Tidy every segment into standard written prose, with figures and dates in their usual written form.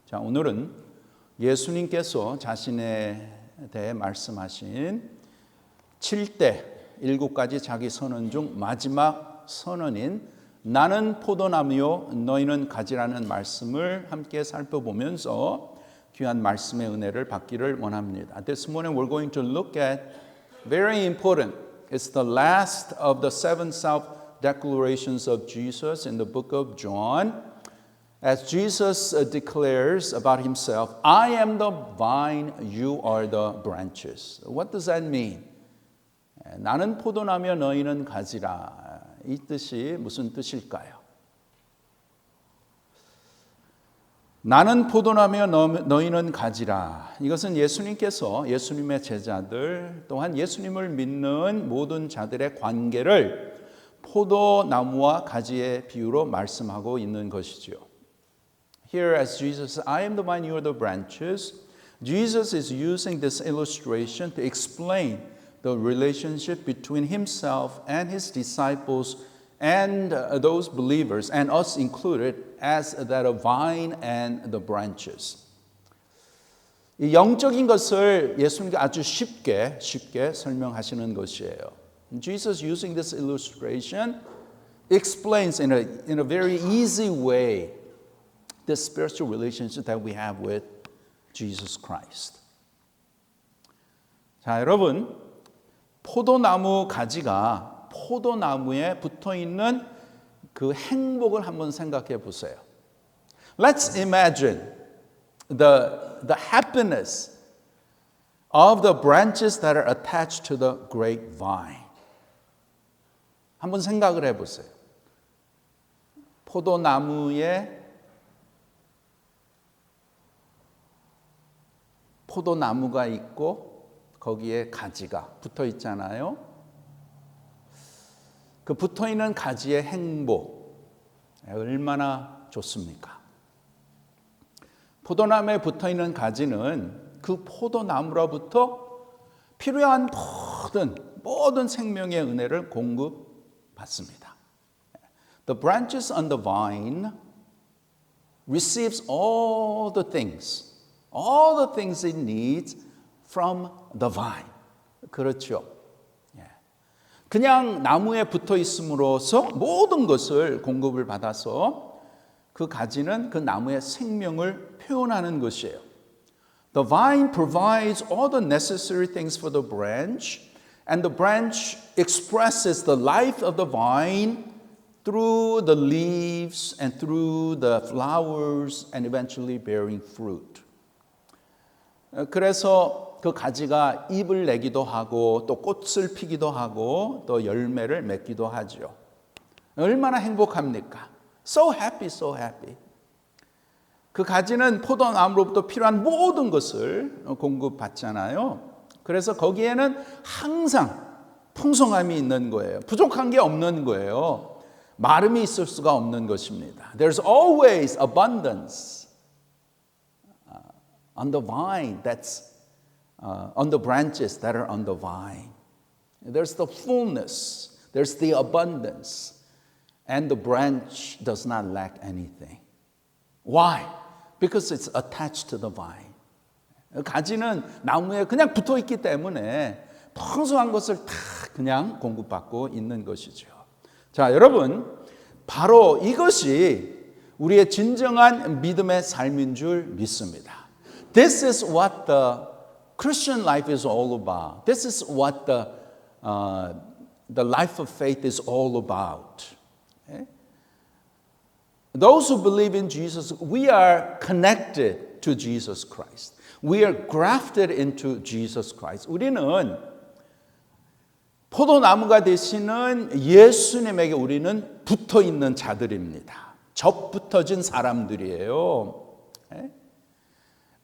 자, 오늘은 예수님께서 자신에 대해 말씀하신 7대 7가지 자기 선언 중 마지막 선언인 나는 포도나무요 너희는 가지라는 말씀을 함께 살펴보면서 귀한 말씀의 은혜를 받기를 원합니다. This morning we're going to look at very important. It's the last of the 7 self-declarations of Jesus in the book of John. As Jesus declares about himself, I am the vine, you are the branches. What does that mean? 나는 포도나무여 너희는 가지라. 이 뜻이 무슨 뜻일까요? 나는 포도나무여 너희는 가지라. 이것은 예수님께서 예수님의 제자들 또한 예수님을 믿는 모든 자들의 관계를 포도나무와 가지의 비유로 말씀하고 있는 것이죠. Here as Jesus says, I am the vine, you are the branches. Jesus is using this illustration to explain the relationship between himself and his disciples and those believers and us included as that of vine and the branches. 이 영적인 것을 예수님께 아주 쉽게 설명하시는 것이에요. Jesus using this illustration explains in a very easy way the spiritual relationship that we have with Jesus Christ. 자, 여러분, 포도나무 가지가 포도나무에 붙어 있는 그 행복을 한번 생각해 보세요. Let's imagine the happiness of the branches that are attached to the grapevine. 한번 생각을 해 보세요. 포도나무가 있고 거기에 가지가 붙어 있잖아요. 그 붙어 있는 가지의 행복 얼마나 좋습니까? 포도나무에 붙어 있는 가지는 그 포도나무로부터 필요한 모든 생명의 은혜를 공급받습니다. The branches on the vine receives all the things it needs from the vine. 그렇죠. 그냥 나무에 붙어 있음으로써 모든 것을 공급을 받아서 그 가지는 그 나무의 생명을 표현하는 것이에요. The vine provides all the necessary things for the branch, and the branch expresses the life of the vine through the leaves and through the flowers and eventually bearing fruit. 그래서 그 가지가 잎을 내기도 하고 또 꽃을 피기도 하고 또 열매를 맺기도 하죠. 얼마나 행복합니까? So happy, so happy. 그 가지는 포도나무로부터 필요한 모든 것을 공급받잖아요. 그래서 거기에는 항상 풍성함이 있는 거예요. 부족한 게 없는 거예요. 마름이 있을 수가 없는 것입니다. There's always abundance on the vine that's on the branches that are on the vine. There's the fullness, there's the abundance, and the branch does not lack anything. Why? Because it's attached to the vine. 가지는 나무에 그냥 붙어 있기 때문에 풍성한 것을 다 그냥 공급받고 있는 것이죠. 자, 여러분, 바로 이것이 우리의 진정한 믿음의 삶인 줄 믿습니다. This is what the Christian life is all about. This is what the life of faith is all about. Okay? Those who believe in Jesus, we are connected to Jesus Christ. We are grafted into Jesus Christ. 우리는 포도나무가 되시는 예수님에게 우리는 붙어 있는 자들입니다. 접붙어진 사람들이에요. Okay?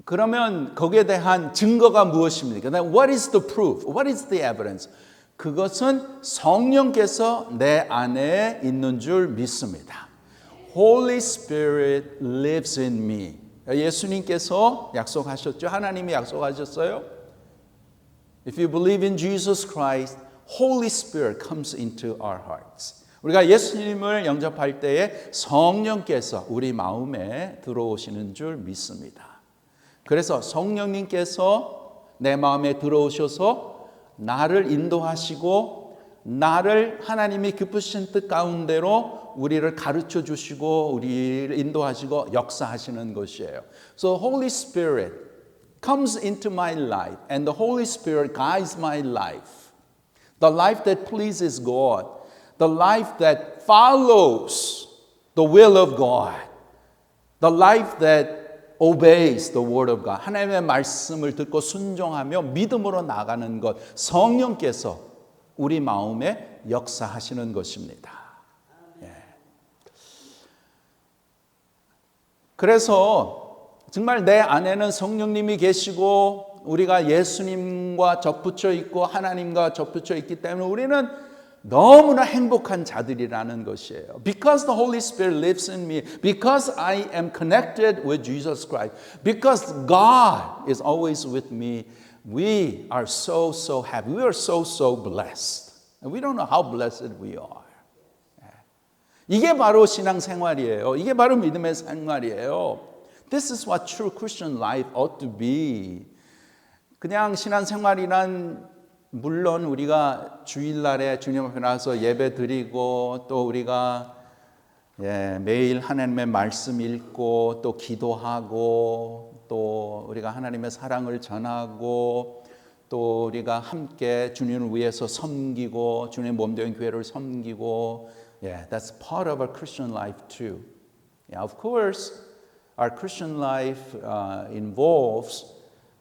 그러면 거기에 대한 증거가 무엇입니까? What is the proof? What is the evidence? 그것은 성령께서 내 안에 있는 줄 믿습니다. Holy Spirit lives in me. 예수님께서 약속하셨죠. 하나님이 약속하셨어요. If you believe in Jesus Christ, Holy Spirit comes into our hearts. 우리가 예수님을 영접할 때에 성령께서 우리 마음에 들어오시는 줄 믿습니다. 그래서 성령님께서 내 마음에 들어오셔서 나를 인도하시고 나를 하나님이 기쁘신 뜻 가운데로 우리를 가르쳐 주시고 우리를 인도하시고 역사하시는 것이에요. So Holy Spirit comes into my life and the Holy Spirit guides my life. The life that pleases God. The life that follows the will of God. The life that obeys the word of God. 하나님의 말씀을 듣고 순종하며 믿음으로 나가는 것. 성령께서 우리 마음에 역사하시는 것입니다. 예. 그래서 정말 내 안에는 성령님이 계시고 우리가 예수님과 접붙여 있고 하나님과 접붙여 있기 때문에 우리는 너무나 행복한 자들이라는 것이에요. Because the Holy Spirit lives in me, because I am connected with Jesus Christ, because God is always with me, we are so happy. We are so blessed. And we don't know how blessed we are. 이게 바로 신앙생활이에요. 이게 바로 믿음의 생활이에요. This is what true Christian life ought to be. 그냥 신앙생활이란 물론 우리가 주일날에 주님 앞에 나와서 예배 드리고 또 우리가 매일 하나님의 말씀 읽고 또 기도하고 또 우리가 하나님의 사랑을 전하고 또 우리가 함께 주님을 위해서 섬기고 주님 몸된 교회를 섬기고 that's part of our Christian life too. Of course, our Christian life involves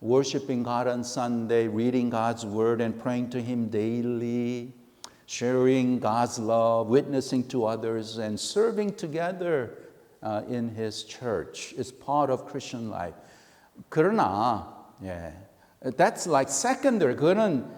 worshiping God on Sunday, reading God's Word and praying to Him daily, sharing God's love, witnessing to others, and serving together in His church. It's part of Christian life. 그러나, that's like secondary. 그거는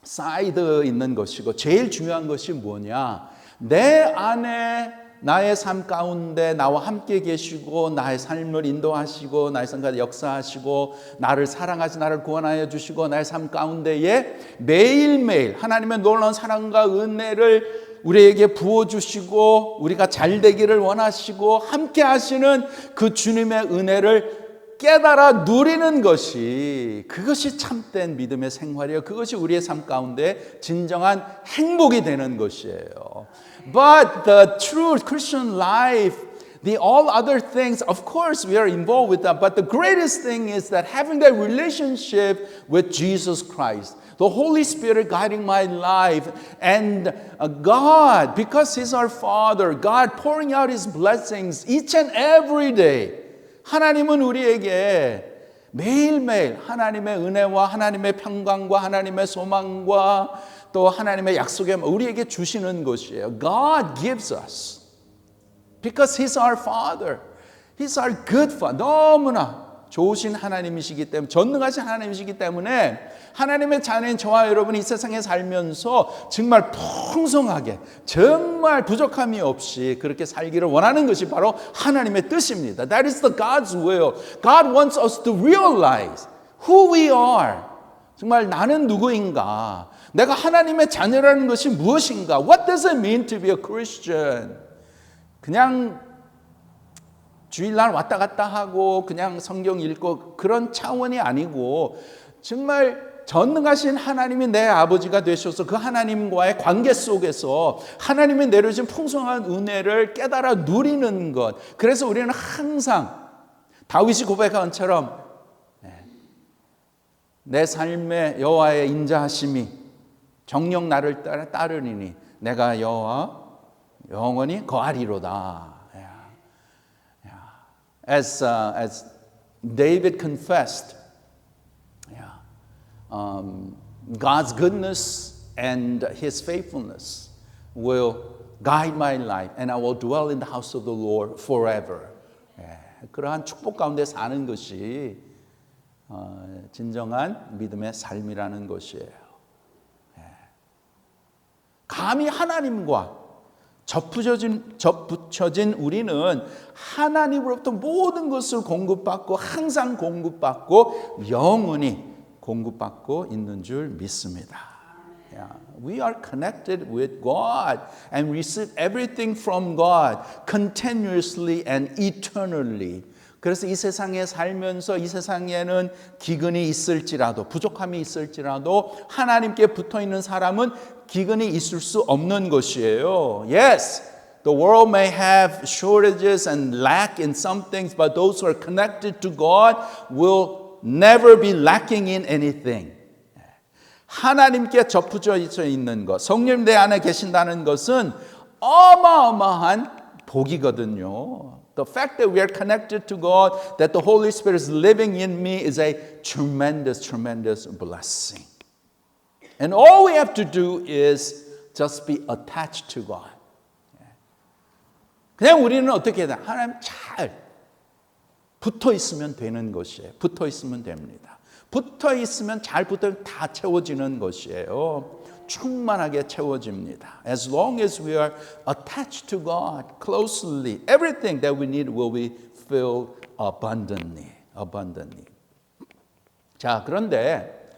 사이드 있는 것이고 제일 중요한 것이 뭐냐? 내 안에 나의 삶 가운데 나와 함께 계시고 나의 삶을 인도하시고 나의 삶 가운데 역사하시고 나를 사랑하시 나를 구원하여 주시고 나의 삶 가운데에 매일매일 하나님의 놀라운 사랑과 은혜를 우리에게 부어주시고 우리가 잘 되기를 원하시고 함께 하시는 그 주님의 은혜를 깨달아 누리는 것이 그것이 참된 믿음의 생활이에요. 그것이 우리의 삶 가운데 진정한 행복이 되는 것이에요. But the true Christian life, the all other things, of course we are involved with that. But the greatest thing is that having that relationship with Jesus Christ, the Holy Spirit guiding my life, and God, because He's our Father, God pouring out His blessings each and every day. 하나님은 우리에게 매일매일 하나님의 은혜와 하나님의 평강과 하나님의 소망과 또 하나님의 약속에 우리에게 주시는 것이에요. God gives us because He's our Father. He's our good Father. 너무나 좋으신 하나님이시기 때문에 전능하신 하나님이시기 때문에 하나님의 자녀인 저와 여러분이 이 세상에 살면서 정말 풍성하게 정말 부족함이 없이 그렇게 살기를 원하는 것이 바로 하나님의 뜻입니다. That is the God's will. God wants us to realize who we are. 정말 나는 누구인가? 내가 하나님의 자녀라는 것이 무엇인가? What does it mean to be a Christian? 그냥 주일날 왔다 갔다 하고 그냥 성경 읽고 그런 차원이 아니고 정말 전능하신 하나님이 내 아버지가 되셔서 그 하나님과의 관계 속에서 하나님이 내려준 풍성한 은혜를 깨달아 누리는 것. 그래서 우리는 항상 다윗이 고백한 것처럼 내 삶의 여호와의 인자하심이 정녕 나를 따르리니 내가 여호와 영원히 거하리로다. As David confessed, God's goodness and His faithfulness will guide my life, and I will dwell in the house of the Lord forever. 그러한 축복 가운데 사는 것이 진정한 믿음의 삶이라는 것이에요. 감히 하나님과 접붙여진 우리는 하나님으로부터 모든 것을 공급받고 항상 공급받고 영원히 공급받고 있는 줄 믿습니다. Yeah. We are connected with God and receive everything from God continuously and eternally. 그래서 이 세상에 살면서 이 세상에는 기근이 있을지라도 부족함이 있을지라도 하나님께 붙어 있는 사람은 기근이 있을 수 없는 것이에요. Yes, the world may have shortages and lack in some things, but those who are connected to God will never be lacking in anything. 하나님께 접붙여 있는 것, 성령 내 안에 계신다는 것은 어마어마한 복이거든요. The fact that we are connected to God, that the Holy Spirit is living in me is a tremendous, tremendous blessing. And all we have to do is just be attached to God. 그냥 우리는 어떻게 해야 돼? 하나님 잘 붙어 있으면 되는 것이에요. 붙어 있으면 됩니다. 붙어 있으면 잘 붙어 있으면 다 채워지는 것이에요. 충만하게 채워집니다. As long as we are attached to God closely, everything that we need will be filled abundantly. 자, 그런데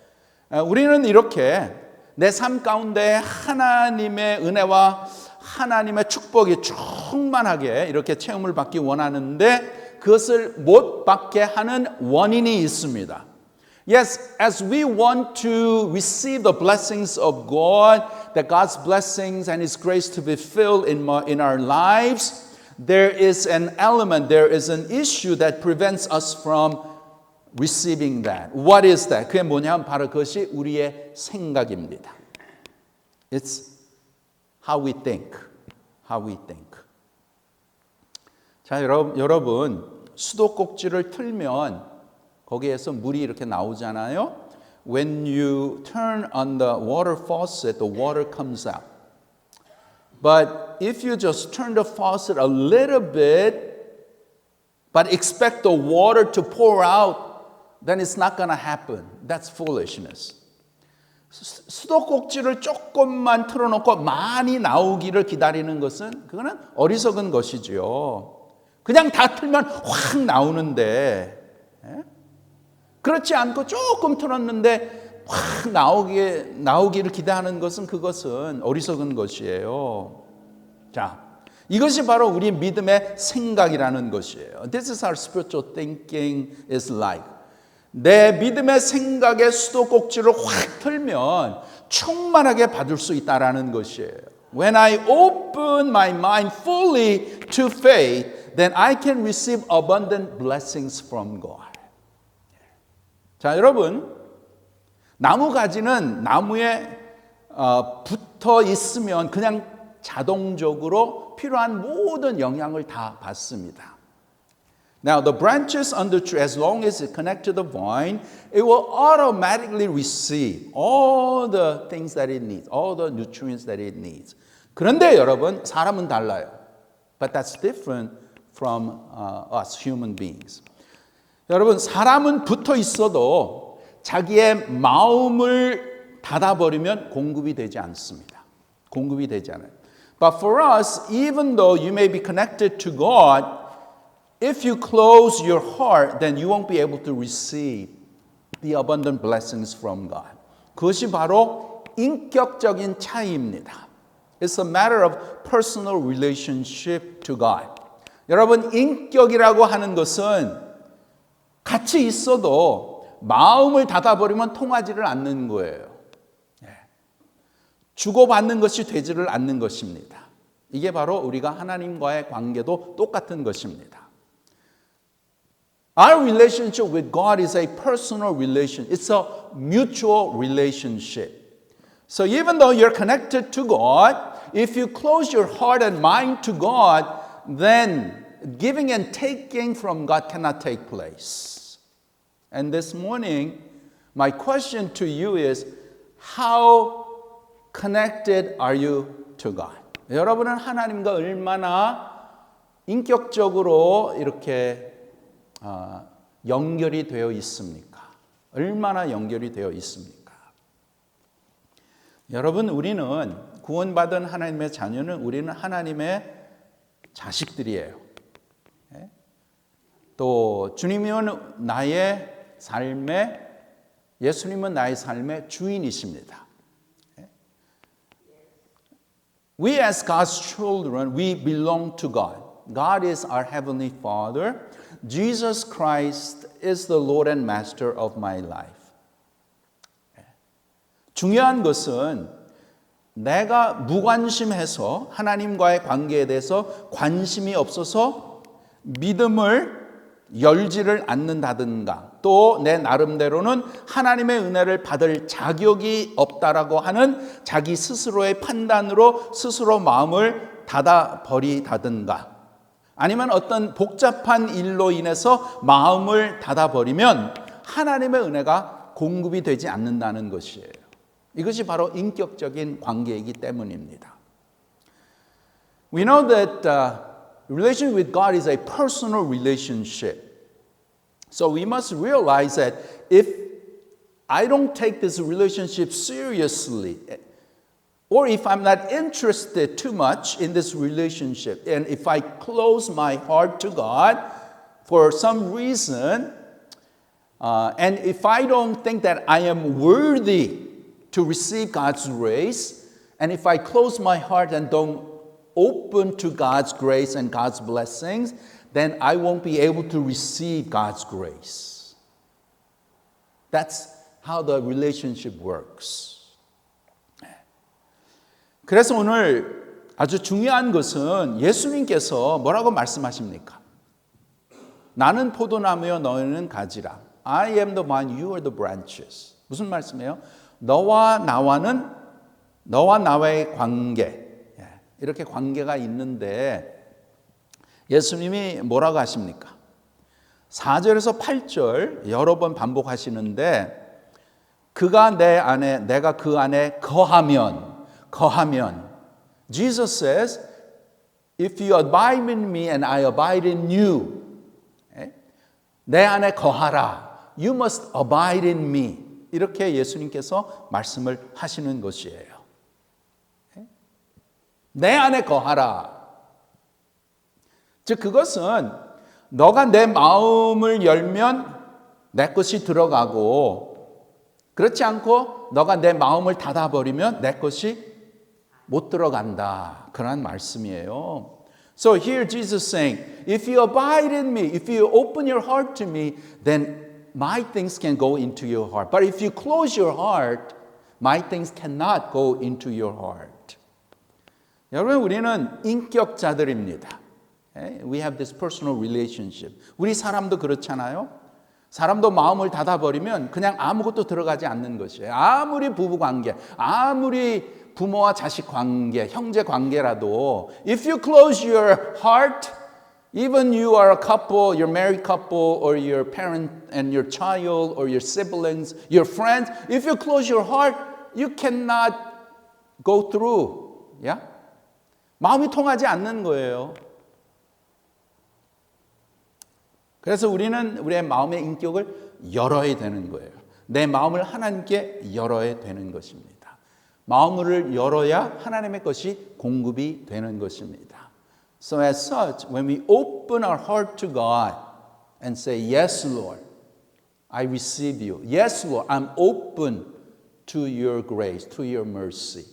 우리는 이렇게 내 삶 가운데 하나님의 은혜와 하나님의 축복이 충만하게 이렇게 체험을 받기 원하는데 그것을 못 받게 하는 원인이 있습니다. Yes, as we want to receive the blessings of God, that God's blessings and His grace to be filled in our lives, there is an element, there is an issue that prevents us from receiving that. What is that? 그게 뭐냐면 바로 그것이 우리의 생각입니다. It's how we think. 자, 여러분 수도꼭지를 틀면 거기에서 물이 이렇게 나오잖아요. When you turn on the water faucet, the water comes out. But if you just turn the faucet a little bit, but expect the water to pour out, then it's not going to happen. That's foolishness. 수도꼭지를 조금만 틀어놓고 많이 나오기를 기다리는 것은 그거는 어리석은 것이지요. 그냥 다 틀면 확 나오는데 그렇지 않고 조금 틀었는데 확 나오기를 기대하는 그것은 어리석은 것이에요. 자, 이것이 바로 우리 믿음의 생각이라는 것이에요. This is how spiritual thinking is like. 내 믿음의 생각의 수도꼭지를 확 틀면 충만하게 받을 수 있다라는 것이에요. When I open my mind fully to faith, then I can receive abundant blessings from God. 자, 여러분, 나무 가지는 나무에 붙어 있으면 그냥 자동적으로 필요한 모든 영향을 다 받습니다. Now, the branches on the tree, as long as it's connected to the vine, it will automatically receive all the things that it needs, all the nutrients that it needs. 그런데 여러분, 사람은 달라요. But that's different from us human beings. 여러분, 사람은 붙어 있어도 자기의 마음을 닫아버리면 공급이 되지 않습니다. 공급이 되지 않아요. But for us, even though you may be connected to God, if you close your heart, then you won't be able to receive the abundant blessings from God. 그것이 바로 인격적인 차이입니다. It's a matter of personal relationship to God. 여러분, 인격이라고 하는 것은 같이 있어도 마음을 닫아버리면 통하지를 않는 거예요. 주고받는 것이 되지를 않는 것입니다. 이게 바로 우리가 하나님과의 관계도 똑같은 것입니다. Our relationship with God is a personal relation. It's a mutual relationship. So even though you're connected to God, if you close your heart and mind to God, then giving and taking from God cannot take place. And this morning, my question to you is, how connected are you to God? 여러분은 하나님과 얼마나 인격적으로 이렇게 연결이 되어 있습니까? 얼마나 연결이 되어 있습니까? 여러분, 우리는 구원받은 하나님의 자녀는 우리는 하나님의 자식들이에요. 또 주님은 나의 삶의, 예수님은 나의 삶의 주인이십니다. We as God's children, we belong to God. God is our heavenly Father. Jesus Christ is the Lord and Master of my life. 중요한 것은 내가 무관심해서 하나님과의 관계에 대해서 관심이 없어서 믿음을 열지를 않는다든가 또 내 나름대로는 하나님의 은혜를 받을 자격이 없다라고 하는 자기 스스로의 판단으로 스스로 마음을 닫아버리다든가 아니면 어떤 복잡한 일로 인해서 마음을 닫아버리면 하나님의 은혜가 공급이 되지 않는다는 것이에요. 이것이 바로 인격적인 관계이기 때문입니다. We know that relationship with God is a personal relationship. So we must realize that if I don't take this relationship seriously, or if I'm not interested too much in this relationship, and if I close my heart to God for some reason, and if I don't think that I am worthy to receive God's grace, and if I close my heart and don't open to God's grace and God's blessings, then I won't be able to receive God's grace. That's how the relationship works. 그래서 오늘 아주 중요한 것은 예수님께서 뭐라고 말씀하십니까? 나는 포도나무여 너희는 가지라. I am the vine, you are the branches. 무슨 말씀이에요? 너와 나와의 관계. 이렇게 관계가 있는데 예수님이 뭐라고 하십니까? 4절에서 8절 여러 번 반복하시는데 그가 내 안에 내가 그 안에 거하면 Jesus says if you abide in me and I abide in you 내 안에 거하라 you must abide in me 이렇게 예수님께서 말씀을 하시는 것이에요. 내 안에 거하라. 즉 그것은 너가 내 마음을 열면 내 것이 들어가고 그렇지 않고 너가 내 마음을 닫아버리면 내 것이 못 들어간다. 그런 말씀이에요. So here Jesus saying, if you abide in me, if you open your heart to me, then my things can go into your heart. But if you close your heart, my things cannot go into your heart. 여러분 우리는 인격자들입니다. We have this personal relationship. 우리 사람도 그렇잖아요. 사람도 마음을 닫아버리면 그냥 아무것도 들어가지 않는 것이에요. 아무리 부부관계, 아무리 부모와 자식 관계, 형제 관계라도 if you close your heart, even you are a couple, you're married couple, or your parent and your child, or your siblings, your friends, if you close your heart, you cannot go through. Yeah? 마음이 통하지 않는 거예요. 그래서 우리는 우리의 마음의 인격을 열어야 되는 거예요. 내 마음을 하나님께 열어야 되는 것입니다. 마음을 열어야 하나님의 것이 공급이 되는 것입니다. So as such, when we open our heart to God and say, Yes, Lord, I receive you. Yes, Lord, I'm open to your grace, to your mercy.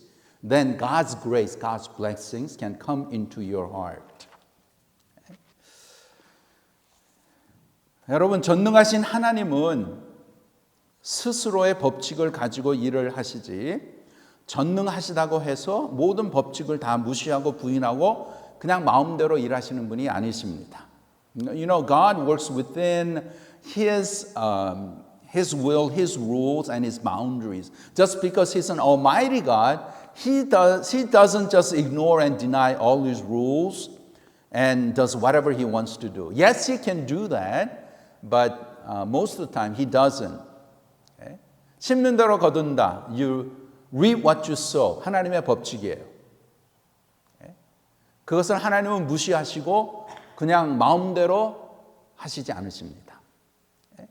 Then God's grace, God's blessings can come into your heart. 여러분, 전능하신 하나님은 스스로의 법칙을 가지고 일을 하시지 전능하시다고 해서 모든 법칙을 다 무시하고 부인하고 그냥 마음대로 일하시는 분이 아니십니다. You know, God works within His will, His rules, and His boundaries. Just because He's an Almighty God, He doesn't just ignore and deny all His rules and does whatever He wants to do. Yes, He can do that. But most of the time he doesn't. Okay? 심는 대로 거둔다. You reap what you sow. 하나님의 법칙이에요. Okay? 그것을 하나님은 무시하시고 그냥 마음대로 하시지 않으십니다. Okay?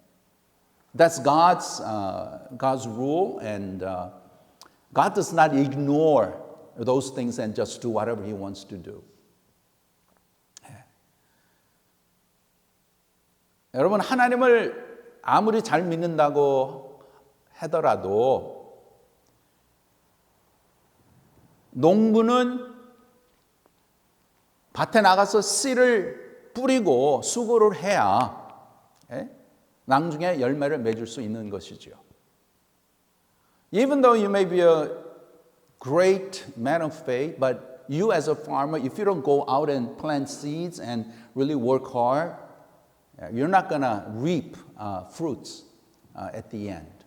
That's God's rule, and God does not ignore those things and just do whatever He wants to do. 여러분 하나님을 아무리 잘 믿는다고 하더라도 농부는 밭에 나가서 씨를 뿌리고 수고를 해야 나중에 열매를 맺을 수 있는 것이죠. Even though you may be a great man of faith, but you as a farmer, if you don't go out and plant seeds and really work hard, you're not going to reap fruits at the end.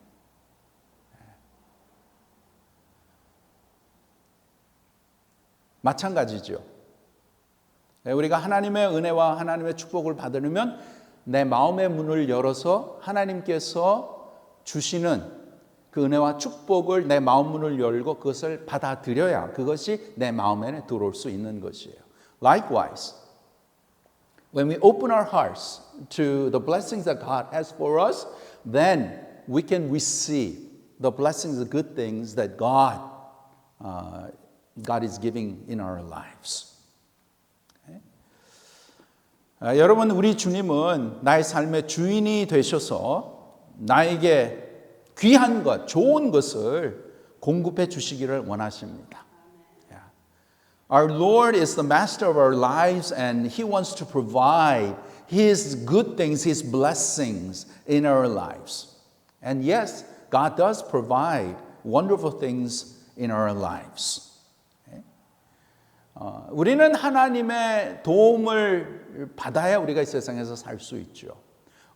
마찬가지죠. 우리가 하나님의 은혜와 하나님의 축복을 받으려면 내 마음의 문을 열어서 하나님께서 주시는 그 은혜와 축복을 내 마음 문을 열고 그것을 받아들여야 그것이 내 마음에 들어올 수 있는 것이에요. Likewise, when we open our hearts to the blessings that God has for us, then we can receive the blessings, the good things that God is giving in our lives. 여러분, 우리 주님은 나의 삶의 주인이 되셔서 나에게 귀한 것, 좋은 것을 공급해 주시기를 원하십니다. Our Lord is the master of our lives and He wants to provide His good things, His blessings in our lives. And yes, God does provide wonderful things in our lives. 우리는 하나님의 도움을 받아야 우리가 이 세상에서 살 수 있죠.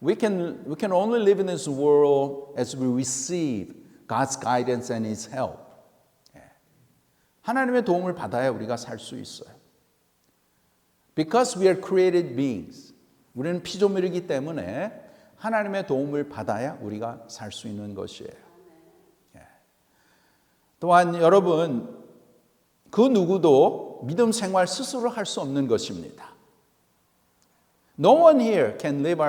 We can only live in this world as we receive God's guidance and His help. 하나님의 도움을 받아야 우리가 살 수 있어요. Because we are created beings. 우리는 피조물이기 때문에 하나님의 도움을 받아야 우리가 살 수 있는 것이에요. 또한 여러분, 그 누구도 믿음 생활 스스로 할 수 없는 것입니다. No one here can live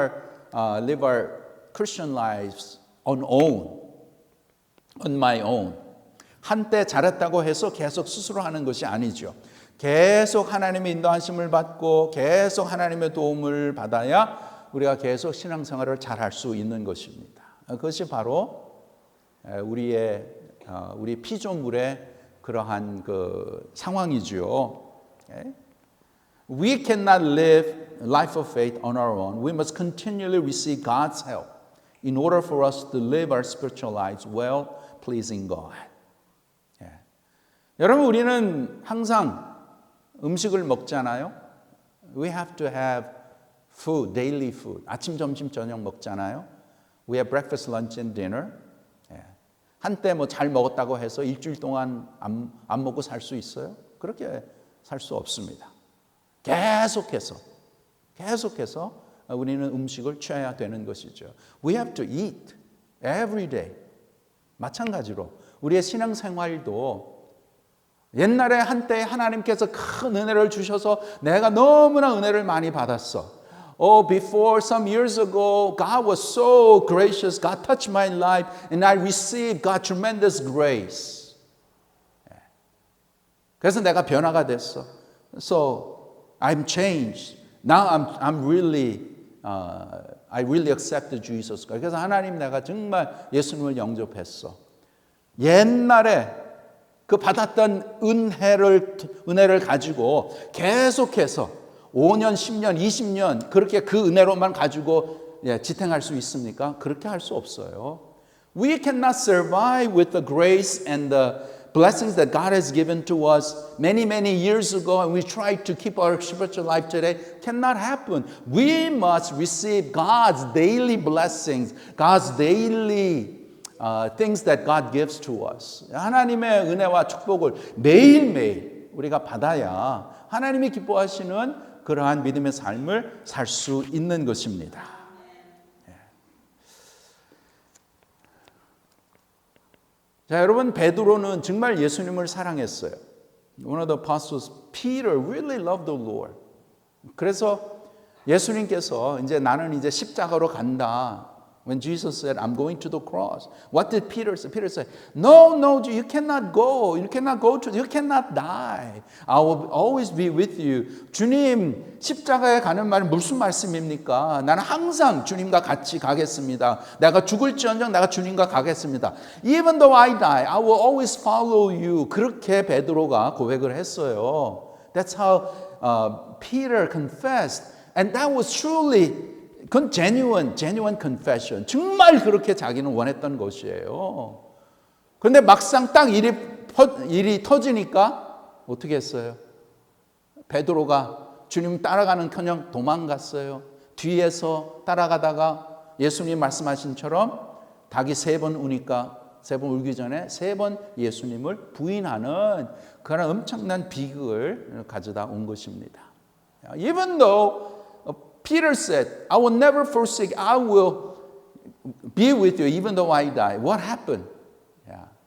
our Christian lives on my own. 한때 잘했다고 해서 계속 스스로 하는 것이 아니죠. 계속 하나님의 인도하심을 받고 계속 하나님의 도움을 받아야 우리가 계속 신앙생활을 잘할 수 있는 것입니다. 그것이 바로 우리 피조물의 그러한 그 상황이죠. We cannot live a life of faith on our own. We must continually receive God's help in order for us to live our spiritual lives well, pleasing God. 여러분, 우리는 항상 음식을 먹잖아요. We have to have food, daily food. 아침, 점심, 저녁 먹잖아요. We have breakfast, lunch, and dinner. 한때 뭐 잘 먹었다고 해서 일주일 동안 안 먹고 살 수 있어요? 그렇게 살 수 없습니다. 계속해서 우리는 음식을 취해야 되는 것이죠. We have to eat every day. 마찬가지로 우리의 신앙생활도 옛날에 한때 하나님께서 큰 은혜를 주셔서 내가 너무나 은혜를 많이 받았어. Before some years ago, God was so gracious. God touched my life and I received God's tremendous grace. 그래서 내가 변화가 됐어. So I'm changed. Now I'm really, I really accepted Jesus. 그래서 하나님 내가 정말 예수님을 영접했어. 옛날에 그 받았던 은혜를 가지고 계속해서 5년, 10년, 20년 그렇게 그 은혜로만 가지고 지탱할 수 있습니까? 그렇게 할 수 없어요. We cannot survive with the grace and the blessings that God has given to us many years ago and we try to keep our spiritual life today. Cannot happen. We must receive God's daily blessings, God's daily things that God gives to us. 하나님의 은혜와 축복을 매일매일 우리가 받아야 하나님이 기뻐하시는 그러한 믿음의 삶을 살 수 있는 것입니다. 자, 여러분, 베드로는 정말 예수님을 사랑했어요. One of the apostles, Peter, really loved the Lord. 그래서 예수님께서 나는 이제 십자가로 간다. When Jesus said, I'm going to the cross. What did Peter say? Peter said, No, you cannot go. You cannot die. I will always be with you. 주님, 십자가에 가는 말은 무슨 말씀입니까? 나는 항상 주님과 같이 가겠습니다. 내가 죽을지언정 내가 주님과 가겠습니다. Even though I die, I will always follow you. 그렇게 베드로가 고백을 했어요. That's how Peter confessed, and that was truly genuine confession. 정말 그렇게 자기는 원했던 것이에요. 그런데 막상 딱 일이 터지니까 어떻게 했어요? 베드로가 주님 따라가는커녕 도망갔어요. 뒤에서 따라가다가 예수님 말씀하신처럼 닭이 3번 우니까 3번 울기 전에 3번 예수님을 부인하는 그런 엄청난 비극을 가져다 온 것입니다. Even though Peter said, I will never forsake, I will be with you even though I die. What happened?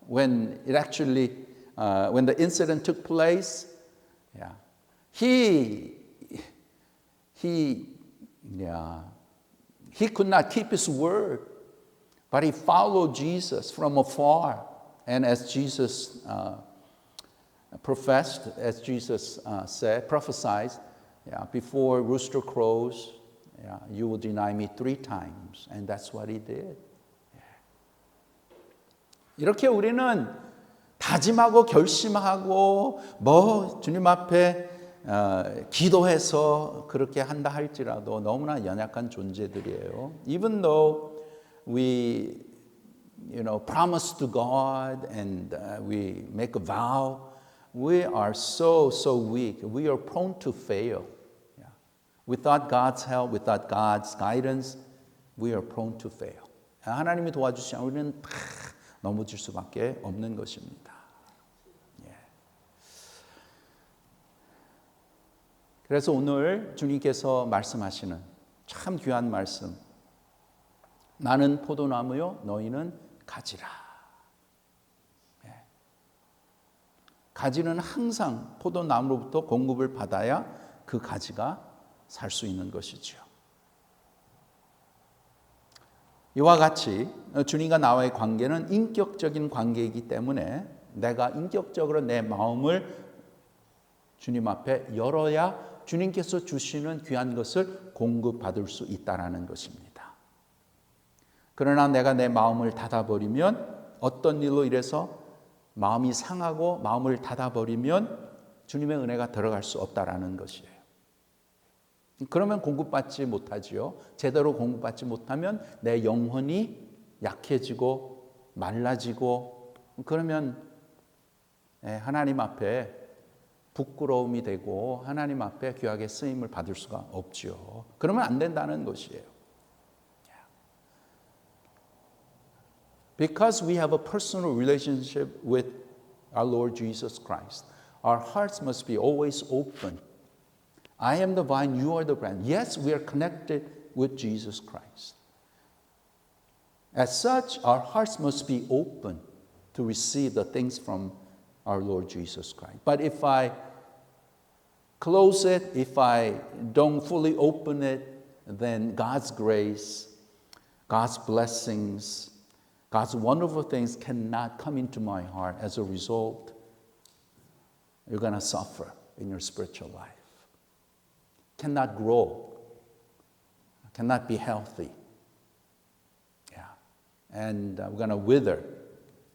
When it actually, when the incident took place, he could not keep his word, but he followed Jesus from afar. And as Jesus professed, as Jesus prophesied, before rooster crows, you will deny me 3 times. And that's what he did. 이렇게 우리는 다짐하고 결심하고 주님 앞에 기도해서 그렇게 한다 할지라도 너무나 연약한 존재들이에요. Even though we promise to God and we make a vow, we are so weak. We are prone to fail. Without God's help, without God's guidance, we are prone to fail. 하나님이 도와주시지 않으면 우리는 다 넘어질 수밖에 없는 것입니다. 그래서 오늘 주님께서 말씀하시는 참 귀한 말씀. 나는 포도나무요, 너희는 가지라. 가지는 항상 포도나무로부터 공급을 받아야 그 가지가 살 수 있는 것이죠. 이와 같이 주님과 나와의 관계는 인격적인 관계이기 때문에 내가 인격적으로 내 마음을 주님 앞에 열어야 주님께서 주시는 귀한 것을 공급받을 수 있다는 것입니다. 그러나 내가 내 마음을 닫아버리면 어떤 일로 인해서 마음이 상하고 마음을 닫아버리면 주님의 은혜가 들어갈 수 없다는 것이에요. 그러면 공급받지 못하지요. 제대로 공급받지 못하면 내 영혼이 약해지고 말라지고 그러면 하나님 앞에 부끄러움이 되고 하나님 앞에 귀하게 쓰임을 받을 수가 없지요. 그러면 안 된다는 것이에요. Because we have a personal relationship with our Lord Jesus Christ, our hearts must be always open. I am the vine, you are the branch. Yes, we are connected with Jesus Christ. As such, our hearts must be open to receive the things from our Lord Jesus Christ. But if I close it, if I don't fully open it, then God's grace, God's blessings, God's wonderful things cannot come into my heart. As a result, you're going to suffer in your spiritual life. Cannot grow, cannot be healthy. And we're going to wither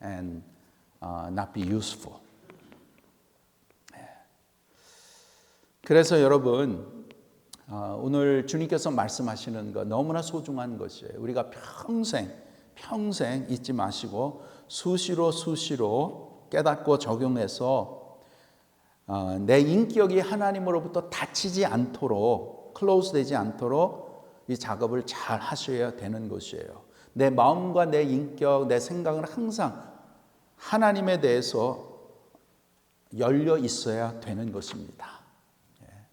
and not be useful. 그래서 여러분, 오늘 주님께서 말씀하시는 것 너무나 소중한 것이에요. 우리가 평생 잊지 마시고 수시로 깨닫고 적용해서 내 인격이 하나님으로부터 닫히지 않도록, 클로즈 되지 않도록 이 작업을 잘 하셔야 되는 것이에요. 내 마음과 내 인격, 내 생각은 항상 하나님에 대해서 열려 있어야 되는 것입니다.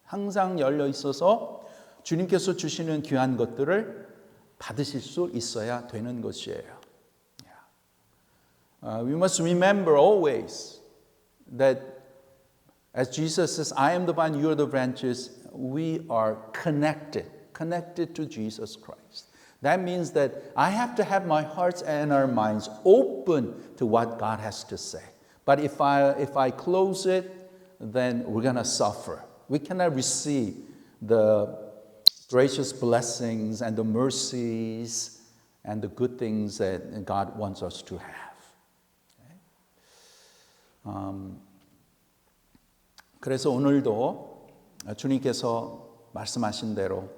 항상 열려 있어서 주님께서 주시는 귀한 것들을 받으실 수 있어야 되는 것이에요. We must remember always that as Jesus says, I am the vine, you are the branches, we are connected to Jesus Christ. That means that I have to have my hearts and our minds open to what God has to say. But if I close it, then we're going to suffer. We cannot receive the gracious blessings and the mercies and the good things that God wants us to have. 그래서 오늘도 주님께서 말씀하신 대로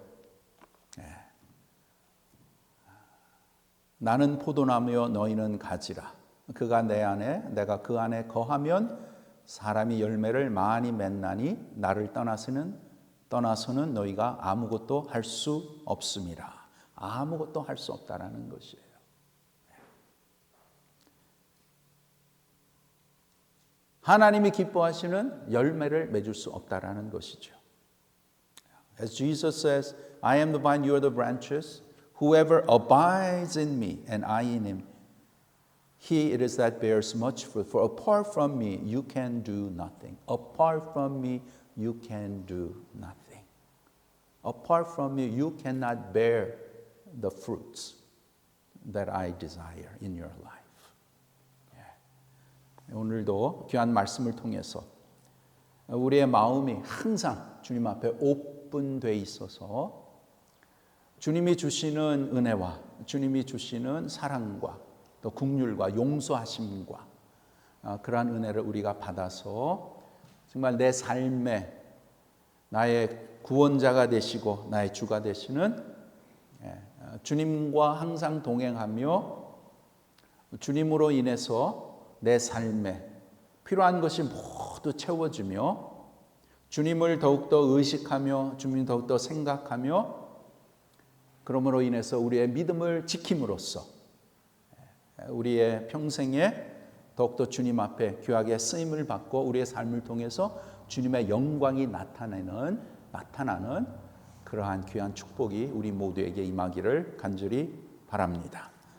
나는 포도나무요 너희는 가지라. 그가 내 안에 내가 그 안에 거하면 사람이 열매를 많이 맺나니 나를 떠나서는 너희가 아무것도 할 수 없음이라. 아무것도 할 수 없다라는 것이에요. 하나님이 기뻐하시는 열매를 맺을 수 없다라는 것이죠. As Jesus says, I am the vine, you are the branches. Whoever abides in me and I in him, he it is that bears much fruit. For apart from me, you can do nothing. Apart from me, you can do nothing. Apart from me, you cannot bear the fruits that I desire in your life. 오늘도 귀한 말씀을 통해서 우리의 마음이 항상 주님 앞에 오픈되어 있어서 주님이 주시는 은혜와 주님이 주시는 사랑과 또 긍휼과 용서하심과 그러한 은혜를 우리가 받아서 정말 내 삶에 나의 구원자가 되시고 나의 주가 되시는 주님과 항상 동행하며 주님으로 인해서 내 삶에 필요한 것이 모두 채워지며 주님을 더욱더 의식하며 주님을 더욱더 생각하며 그러므로 인해서 우리의 믿음을 지킴으로써 우리의 평생에 더욱더 주님 앞에 귀하게 쓰임을 받고 우리의 삶을 통해서 주님의 영광이 나타나는 그러한 귀한 축복이 우리 모두에게 임하기를 간절히 바랍니다.